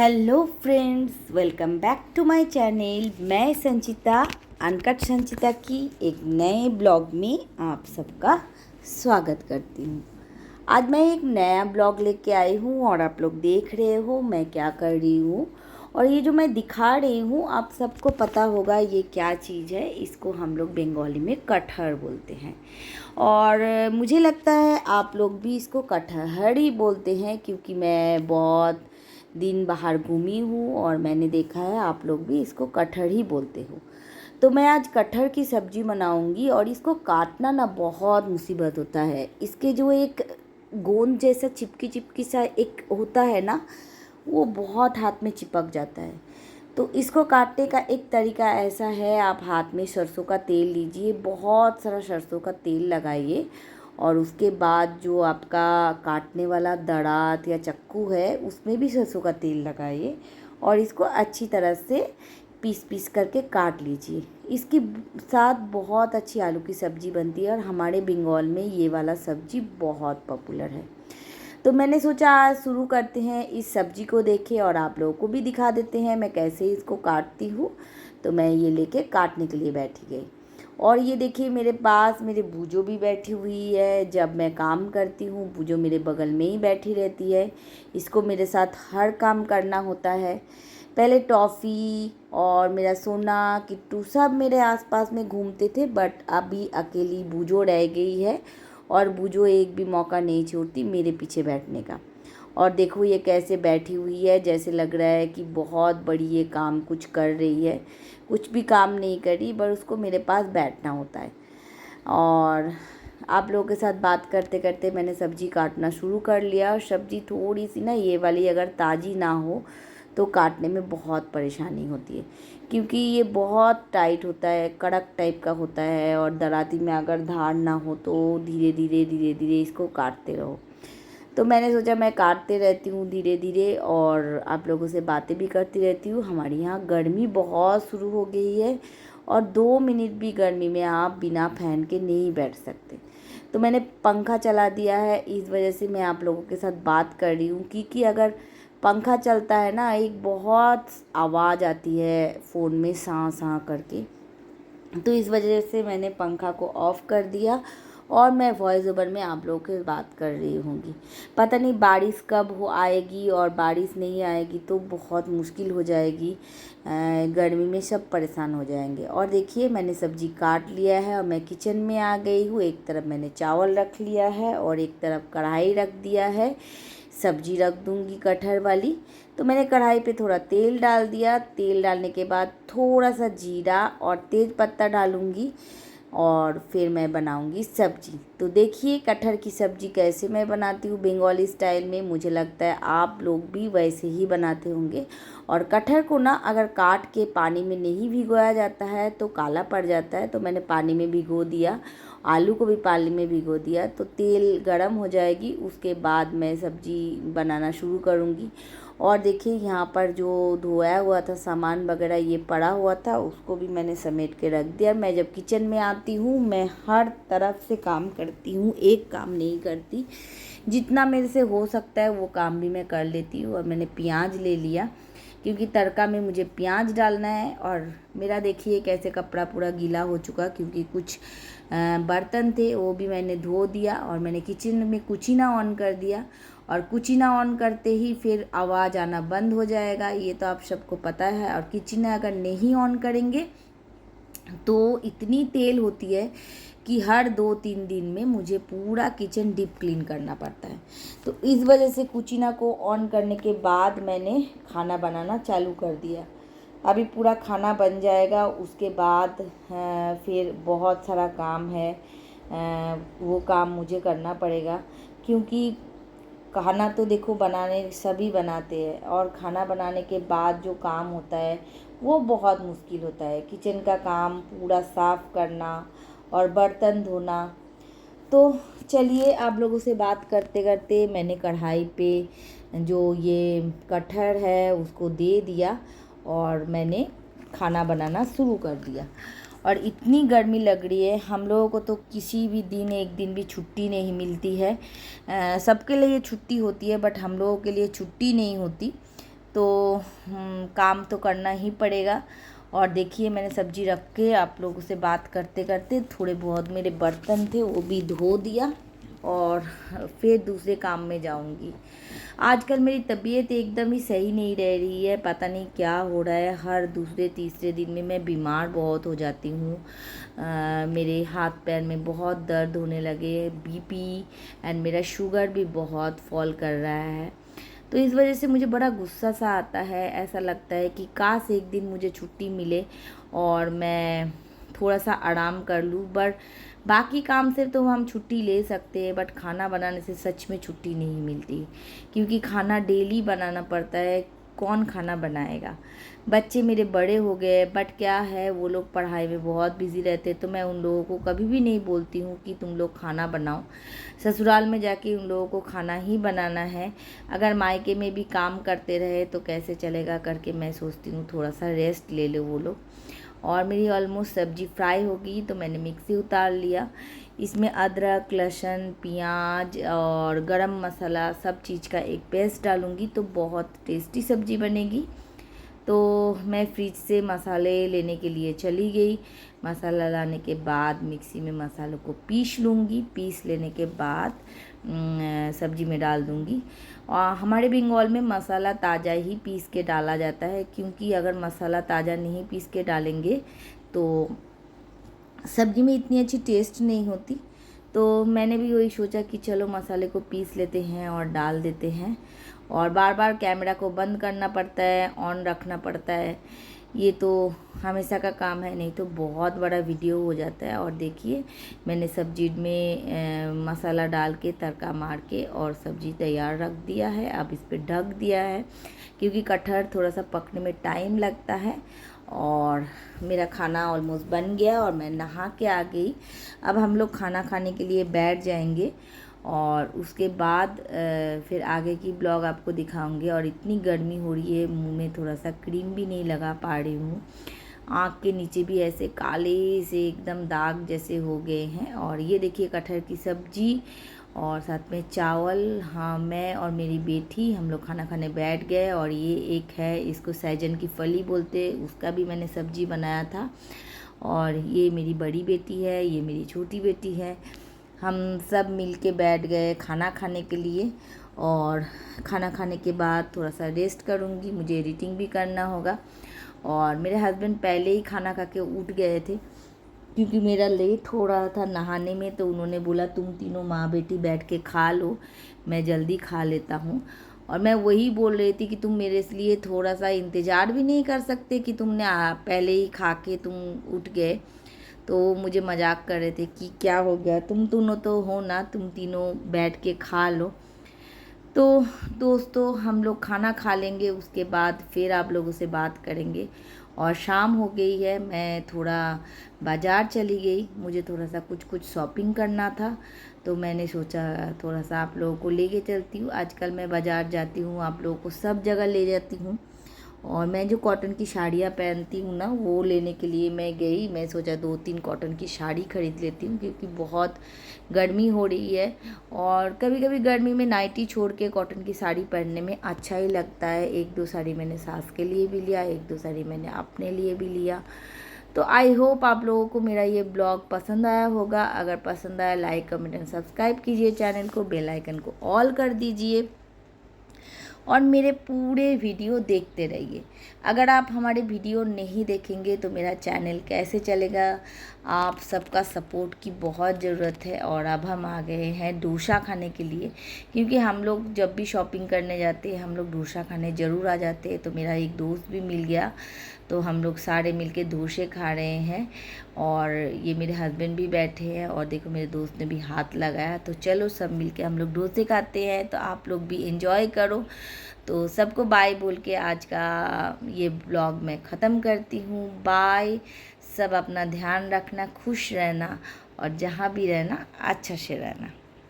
Hello friends, welcome back to my channel. मैं Sanchita, uncut संचिता की एक नए ब्लॉग में आप सबका स्वागत करती हूँ। आज मैं एक नया ब्लॉग लेके आई हूँ और आप लोग देख रहे हो मैं क्या कर रही हूँ। और ये जो मैं दिखा रही हूँ आप सबको पता होगा ये क्या चीज़ है। इसको हम लोग बंगाली में कटहर बोलते हैं और मुझे लगता है आप लोग भी इसको कटहर ही बोलते हैं, क्योंकि मैं बहुत दिन बाहर घूमी हूँ और मैंने देखा है आप लोग भी इसको कटहर ही बोलते हो। तो मैं आज कटहर की सब्ज़ी बनाऊँगी और इसको काटना ना बहुत मुसीबत होता है। इसके जो एक गोंद जैसा चिपकी चिपकी सा एक होता है ना, वो बहुत हाथ में चिपक जाता है। तो इसको काटने का एक तरीका ऐसा है, आप हाथ में सरसों का तेल लीजिए, बहुत सारा सरसों का तेल लगाइए और उसके बाद जो आपका काटने वाला दरात या चक्कू है उसमें भी सरसों का तेल लगाइए और इसको अच्छी तरह से पीस पीस करके काट लीजिए। इसके साथ बहुत अच्छी आलू की सब्ज़ी बनती है और हमारे बंगाल में ये वाला सब्ज़ी बहुत पॉपुलर है। तो मैंने सोचा आज शुरू करते हैं इस सब्ज़ी को देखे और आप लोगों को भी दिखा देते हैं मैं कैसे इसको काटती हूँ। तो मैं ये लेके काटने के लिए बैठी गई और ये देखिए मेरे पास मेरे बूजो भी बैठी हुई है। जब मैं काम करती हूँ बूजो मेरे बगल में ही बैठी रहती है, इसको मेरे साथ हर काम करना होता है। पहले टॉफ़ी और मेरा सोना किट्टू सब मेरे आसपास में घूमते थे, बट अभी अकेली बूजो रह गई है और बूजो एक भी मौका नहीं छोड़ती मेरे पीछे बैठने का। और देखो ये कैसे बैठी हुई है, जैसे लग रहा है कि बहुत बड़ी ये काम कुछ कर रही है। कुछ भी काम नहीं करी, बस उसको मेरे पास बैठना होता है। और आप लोगों के साथ बात करते करते मैंने सब्ज़ी काटना शुरू कर लिया। और सब्ज़ी थोड़ी सी ना ये वाली अगर ताज़ी ना हो तो काटने में बहुत परेशानी होती है, क्योंकि ये बहुत टाइट होता है, कड़क टाइप का होता है और दराती में अगर धार ना हो तो धीरे धीरे इसको काटते रहो। तो मैंने सोचा मैं काटते रहती हूँ धीरे धीरे और आप लोगों से बातें भी करती रहती हूँ। हमारे यहाँ गर्मी बहुत शुरू हो गई है और 2 मिनट भी गर्मी में आप बिना फैन के नहीं बैठ सकते। तो मैंने पंखा चला दिया है, इस वजह से मैं आप लोगों के साथ बात कर रही हूँ, क्योंकि अगर पंखा चलता है ना एक बहुत आवाज़ आती है फ़ोन में साँ साँ करके। तो इस वजह से मैंने पंखा को ऑफ़ कर दिया और मैं वॉइस ओवर में आप लोगों के बात कर रही होंगी। पता नहीं बारिश कब हो आएगी और बारिश नहीं आएगी तो बहुत मुश्किल हो जाएगी। गर्मी में सब परेशान हो जाएंगे। और देखिए मैंने सब्ज़ी काट लिया है और मैं किचन में आ गई हूँ। एक तरफ मैंने चावल रख लिया है और एक तरफ कढ़ाई रख दिया है, सब्ज़ी रख दूँगी कटहर वाली। तो मैंने कढ़ाई पे थोड़ा तेल डाल दिया। तेल डालने के बाद थोड़ा सा जीरा और तेज़ पत्ता डालूँगी और फिर मैं बनाऊँगी सब्ज़ी। तो देखिए कटहर की सब्ज़ी कैसे मैं बनाती हूँ बंगाली स्टाइल में। मुझे लगता है आप लोग भी वैसे ही बनाते होंगे। और कटहर को ना अगर काट के पानी में नहीं भिगोया जाता है तो काला पड़ जाता है। तो मैंने पानी में भिगो दिया, आलू को भी पानी में भिगो दिया। तो तेल गरम हो जाएगी उसके बाद मैं सब्ज़ी बनाना शुरू करूँगी। और देखिए यहाँ पर जो धोया हुआ था सामान वगैरह ये पड़ा हुआ था, उसको भी मैंने समेट के रख दिया। मैं जब किचन में आती हूँ मैं हर तरफ से काम करती हूँ, एक काम नहीं करती। जितना मेरे से हो सकता है वो काम भी मैं कर लेती हूँ। और मैंने प्याज ले लिया क्योंकि तड़का में मुझे प्याज डालना है। और मेरा देखिए कैसे कपड़ा पूरा गीला हो चुका, क्योंकि कुछ बर्तन थे वो भी मैंने धो दिया। और मैंने किचन में कुचीना ऑन कर दिया और कुचीना ऑन करते ही फिर आवाज़ आना बंद हो जाएगा, ये तो आप सबको पता है। और किचन अगर नहीं ऑन करेंगे तो इतनी तेल होती है कि हर 2-3 दिन में मुझे पूरा किचन डीप क्लीन करना पड़ता है। तो इस वजह से कुचीना को ऑन करने के बाद मैंने खाना बनाना चालू कर दिया। अभी पूरा खाना बन जाएगा, उसके बाद फिर बहुत सारा काम है, वो काम मुझे करना पड़ेगा। क्योंकि खाना तो देखो बनाने सभी बनाते हैं और खाना बनाने के बाद जो काम होता है वो बहुत मुश्किल होता है। किचन का काम पूरा साफ़ करना और बर्तन धोना। तो चलिए आप लोगों से बात करते करते मैंने कढ़ाई पे जो ये कटहर है उसको दे दिया और मैंने खाना बनाना शुरू कर दिया। और इतनी गर्मी लग रही है, हम लोगों को तो किसी भी दिन एक दिन भी छुट्टी नहीं मिलती है। सबके लिए छुट्टी होती है बट हम लोगों के लिए छुट्टी नहीं होती। तो काम तो करना ही पड़ेगा। और देखिए मैंने सब्जी रख के आप लोगों से बात करते करते थोड़े बहुत मेरे बर्तन थे वो भी धो दिया और फिर दूसरे काम में जाऊंगी। आजकल मेरी तबीयत एकदम ही सही नहीं रह रही है, पता नहीं क्या हो रहा है। हर दूसरे तीसरे दिन में मैं बीमार बहुत हो जाती हूँ। मेरे हाथ पैर में बहुत दर्द होने लगे, बीपी एंड मेरा शुगर भी बहुत फॉल कर रहा है। तो इस वजह से मुझे बड़ा गुस्सा सा आता है। ऐसा लगता है कि काश एक दिन मुझे छुट्टी मिले और मैं थोड़ा सा आराम कर लूँ। बट बाकी काम से तो हम छुट्टी ले सकते हैं, बट खाना बनाने से सच में छुट्टी नहीं मिलती, क्योंकि खाना डेली बनाना पड़ता है। कौन खाना बनाएगा। बच्चे मेरे बड़े हो गए, बट क्या है वो लोग पढ़ाई में बहुत बिजी रहते, तो मैं उन लोगों को कभी भी नहीं बोलती हूँ कि तुम लोग खाना बनाओ। ससुराल में जाके उन लोगों को खाना ही बनाना है। अगर मायके में भी काम करते रहे तो कैसे चलेगा करके मैं सोचती हूँ थोड़ा सा रेस्ट ले लो वो लोग। और मेरी ऑलमोस्ट सब्जी फ्राई होगी तो मैंने मिक्सी उतार लिया। इसमें अदरक, लहसुन, प्याज और गरम मसाला सब चीज़ का एक पेस्ट डालूँगी तो बहुत टेस्टी सब्जी बनेगी। तो मैं फ्रिज से मसाले लेने के लिए चली गई। मसाला लाने के बाद मिक्सी में मसालों को पीस लूँगी। पीस लेने के बाद सब्जी में डाल दूँगी। और हमारे बंगाल में मसाला ताज़ा ही पीस के डाला जाता है, क्योंकि अगर मसाला ताज़ा नहीं पीस के डालेंगे तो सब्जी में इतनी अच्छी टेस्ट नहीं होती। तो मैंने भी वही सोचा कि चलो मसाले को पीस लेते हैं और डाल देते हैं। और बार बार कैमरा को बंद करना पड़ता है, ऑन रखना पड़ता है। ये तो हमेशा का काम है, नहीं तो बहुत बड़ा वीडियो हो जाता है। और देखिए मैंने सब्जी में मसाला डाल के तड़का मार के और सब्जी तैयार रख दिया है। अब इस पर ढक दिया है, क्योंकि कटहल थोड़ा सा पकने में टाइम लगता है। और मेरा खाना ऑलमोस्ट बन गया और मैं नहा के आ गई। अब हम लोग खाना खाने के लिए बैठ जाएंगे और उसके बाद फिर आगे की ब्लॉग आपको दिखाऊंगी। और इतनी गर्मी हो रही है, मुंह में थोड़ा सा क्रीम भी नहीं लगा पा रही हूँ। आँख के नीचे भी ऐसे काले से एकदम दाग जैसे हो गए हैं। और ये देखिए कटहल की सब्जी और साथ में चावल। हाँ, मैं और मेरी बेटी हम लोग खाना खाने बैठ गए। और ये एक है, इसको सहजन की फली बोलते, उसका भी मैंने सब्जी बनाया था। और ये मेरी बड़ी बेटी है, ये मेरी छोटी बेटी है। हम सब मिल के बैठ गए खाना खाने के लिए। और खाना खाने के बाद थोड़ा सा रेस्ट करूँगी, मुझे एडिटिंग भी करना होगा। और मेरे हस्बैंड पहले ही खाना खा के उठ गए थे, क्योंकि मेरा लेट हो रहा था नहाने में। तो उन्होंने बोला तुम तीनों माँ बेटी बैठ के खा लो, मैं जल्दी खा लेता हूँ। और मैं वही बोल रही थी कि तुम मेरे लिए थोड़ा सा इंतज़ार भी नहीं कर सकते कि तुमने पहले ही खा के तुम उठ गए। तो मुझे मजाक कर रहे थे कि क्या हो गया, तुम दोनों तो हो ना, तुम तीनों बैठ के खा लो। तो दोस्तों हम लोग खाना खा लेंगे, उसके बाद फिर आप लोगों से बात करेंगे। और शाम हो गई है, मैं थोड़ा बाज़ार चली गई, मुझे थोड़ा सा कुछ शॉपिंग करना था। तो मैंने सोचा थोड़ा सा आप लोगों को लेके चलती हूँ। आजकल मैं बाज़ार जाती हूँ, आप लोगों को सब जगह ले जाती हूँ। और मैं जो कॉटन की साड़ियाँ पहनती हूँ ना, वो लेने के लिए मैं गई। मैं सोचा 2-3 कॉटन की साड़ी खरीद लेती हूँ, क्योंकि बहुत गर्मी हो रही है। और कभी कभी गर्मी में नाइटी छोड़ के कॉटन की साड़ी पहनने में अच्छा ही लगता है। 1-2 साड़ी मैंने सास के लिए भी लिया, 1-2 साड़ी मैंने अपने लिए भी लिया। तो आई होप आप लोगों को मेरा ये ब्लॉग पसंद आया होगा। अगर पसंद आया लाइक, कमेंट एंड सब्सक्राइब कीजिए चैनल को, बेल आइकन को ऑल कर दीजिए और मेरे पूरे वीडियो देखते रहिए। अगर आप हमारे वीडियो नहीं देखेंगे तो मेरा चैनल कैसे चलेगा। आप सबका सपोर्ट की बहुत ज़रूरत है। और अब हम आ गए हैं डोसा खाने के लिए, क्योंकि हम लोग जब भी शॉपिंग करने जाते हैं हम लोग डोसा खाने ज़रूर आ जाते हैं। तो मेरा एक दोस्त भी मिल गया, तो हम लोग सारे मिलके डोसे खा रहे हैं। और ये मेरे हस्बैंड भी बैठे हैं और देखो मेरे दोस्त ने भी हाथ लगाया। तो चलो सब मिलके हम लोग डोसे खाते हैं। तो आप लोग भी एंजॉय करो। तो सबको बाय बोल के आज का ये ब्लॉग मैं ख़त्म करती हूँ। बाय। सब अपना ध्यान रखना, खुश रहना और जहाँ भी रहना अच्छा से रहना।